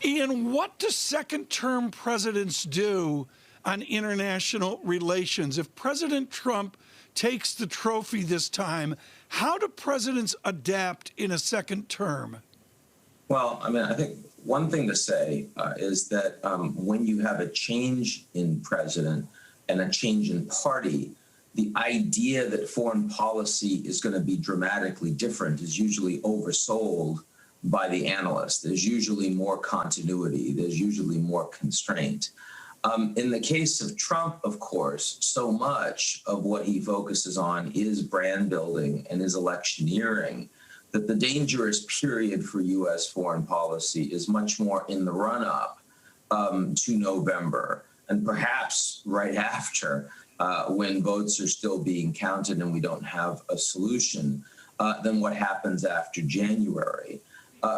Ian, what do second-term presidents do on international relations? If President Trump takes the trophy this time, how do presidents adapt in a second term? Well, I mean, I think one thing to say is that when you have a change in president and a change in party, the idea that foreign policy is going to be dramatically different is usually oversold by the analyst. There's usually more continuity. There's usually more constraint. In the case of Trump, of course, so much of what he focuses on is brand building and is electioneering, that the dangerous period for U.S. foreign policy is much more in the run-up to November, and perhaps right after, when votes are still being counted and we don't have a solution, than what happens after January.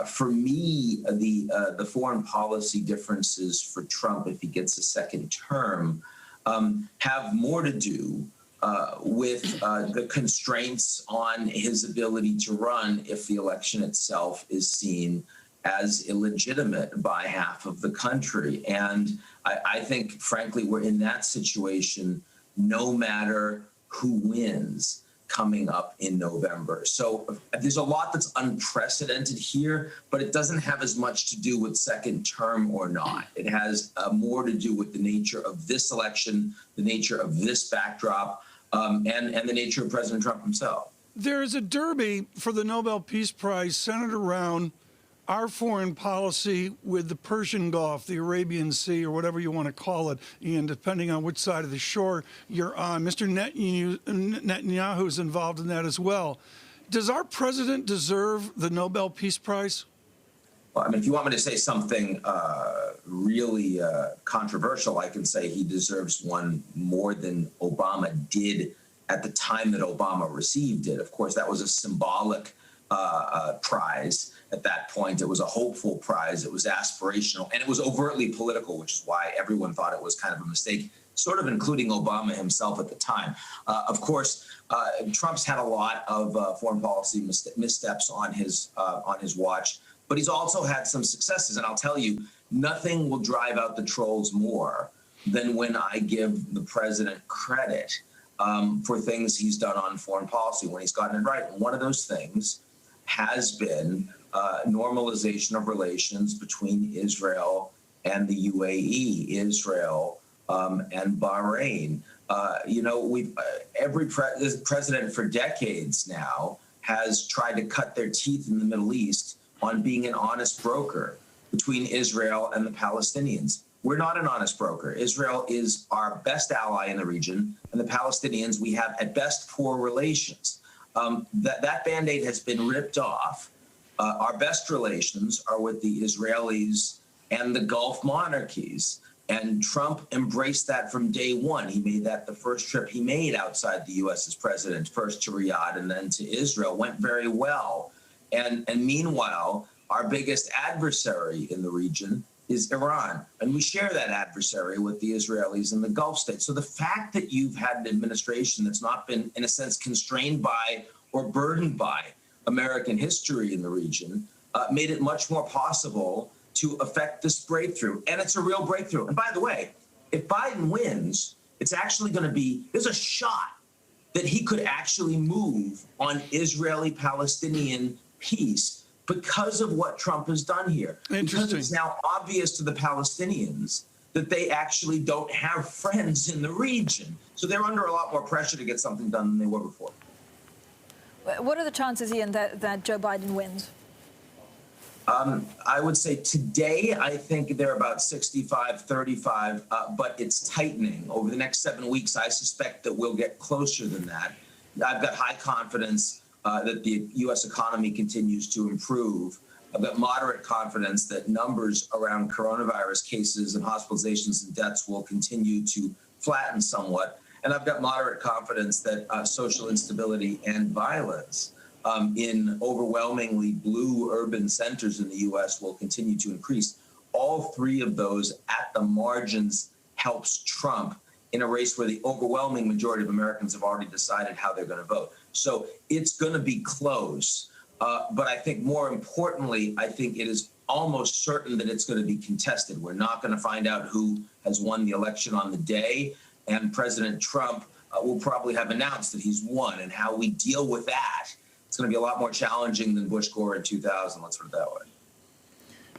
For me, the foreign policy differences for Trump, if he gets a second term, have more to do with the constraints on his ability to run if the election itself is seen as illegitimate by half of the country. And I think, frankly, we're in that situation no matter who wins coming up in November. So there's a lot that's unprecedented here, but it doesn't have as much to do with second term or not. It has more to do with the nature of this election, the nature of this backdrop, and the nature of President Trump himself. There's a derby for the Nobel Peace Prize centered around our foreign policy with the Persian Gulf, the Arabian Sea, or whatever you want to call it, and depending on which side of the shore you're on. Mr. Netanyahu is involved in that as well. Does our president deserve the Nobel Peace Prize? Well, I mean, if you want me to say something really controversial, I can say he deserves one more than Obama did at the time that Obama received it. Of course, that was a symbolic prize. At that point, it was a hopeful prize. It was aspirational, and it was overtly political, which is why everyone thought it was kind of a mistake, sort of including Obama himself at the time. Of course, Trump's had a lot of foreign policy missteps on his watch, but he's also had some successes. And I'll tell you, nothing will drive out the trolls more than when I give the president credit for things he's done on foreign policy, when he's gotten it right. And one of those things has been normalization of relations between Israel and the UAE, Israel and Bahrain. Every president for decades now has tried to cut their teeth in the Middle East on being an honest broker between Israel and the Palestinians. We're not an honest broker. Israel is our best ally in the region, and the Palestinians, we have at best poor relations. That Band-Aid has been ripped off. Our best relations are with the Israelis and the Gulf monarchies. And Trump embraced that from day one. He made that the first trip he made outside the U.S. as president, first to Riyadh and then to Israel, went very well. And meanwhile, our biggest adversary in the region is Iran. And we share that adversary with the Israelis and the Gulf states. So the fact that you've had an administration that's not been, in a sense, constrained by or burdened by American history in the region made it much more possible to affect this breakthrough. And it's a real breakthrough. And by the way, if Biden wins, it's actually going to be, there's a shot that he could actually move on Israeli-Palestinian peace because of what Trump has done here. Because it's now obvious to the Palestinians that they actually don't have friends in the region. So they're under a lot more pressure to get something done than they were before. What are the chances, Ian, that Joe Biden wins? I would say today, I think they're about 65-35, but it's tightening. Over the next 7 weeks, I suspect that we'll get closer than that. I've got high confidence that the U.S. economy continues to improve. I've got moderate confidence that numbers around coronavirus cases and hospitalizations and deaths will continue to flatten somewhat. And I've got moderate confidence that social instability and violence in overwhelmingly blue urban centers in the U.S. will continue to increase. All three of those at the margins helps Trump in a race where the overwhelming majority of Americans have already decided how they're going to vote. So it's going to be close. But I think more importantly, I think it is almost certain that it's going to be contested. We're not going to find out who has won the election on the day, and President Trump will probably have announced that he's won, and how we deal with that, it's going to be a lot more challenging than Bush Gore in 2000, let's put it that way.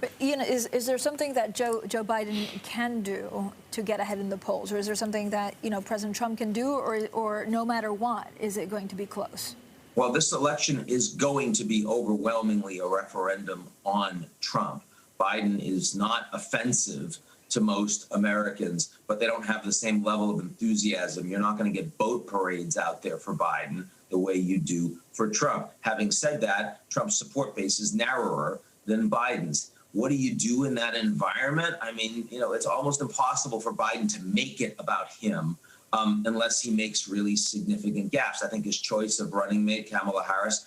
But Ian, is there something that Joe Biden can do to get ahead in the polls, or is there something that President Trump can do, or no matter what, is it going to be close? Well, this election is going to be overwhelmingly a referendum on Trump. Biden is not offensive to most Americans, but they don't have the same level of enthusiasm. You're not going to get boat parades out there for Biden the way you do for Trump. Having said that, Trump's support base is narrower than Biden's. What do you do in that environment? I mean, it's almost impossible for Biden to make it about him unless he makes really significant gaffes. I think his choice of running mate Kamala Harris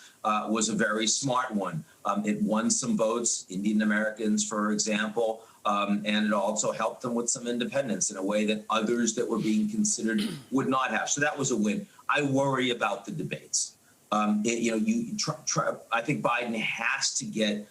was a very smart one. It won some votes, Indian Americans, for example, and it also helped them with some independence in a way that others that were being considered would not have. So that was a win. I worry about the debates. I think Biden has to get.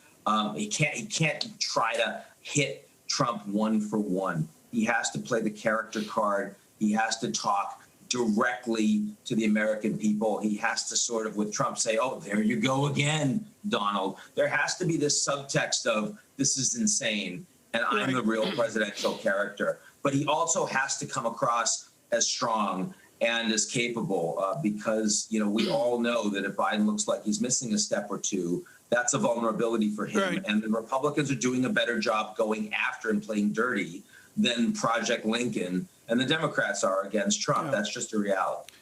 He can't try to hit Trump one for one. He has to play the character card. He has to talk directly to the American people. He has to sort of, with Trump, say, oh, there you go again, Donald. There has to be this subtext of this is insane and I'm the real presidential character. But he also has to come across as strong and as capable because, we all know that if Biden looks like he's missing a step or two, that's a vulnerability for him. Right. And the Republicans are doing a better job going after and playing dirty than Project Lincoln and the Democrats are against Trump. Yeah. That's just a reality.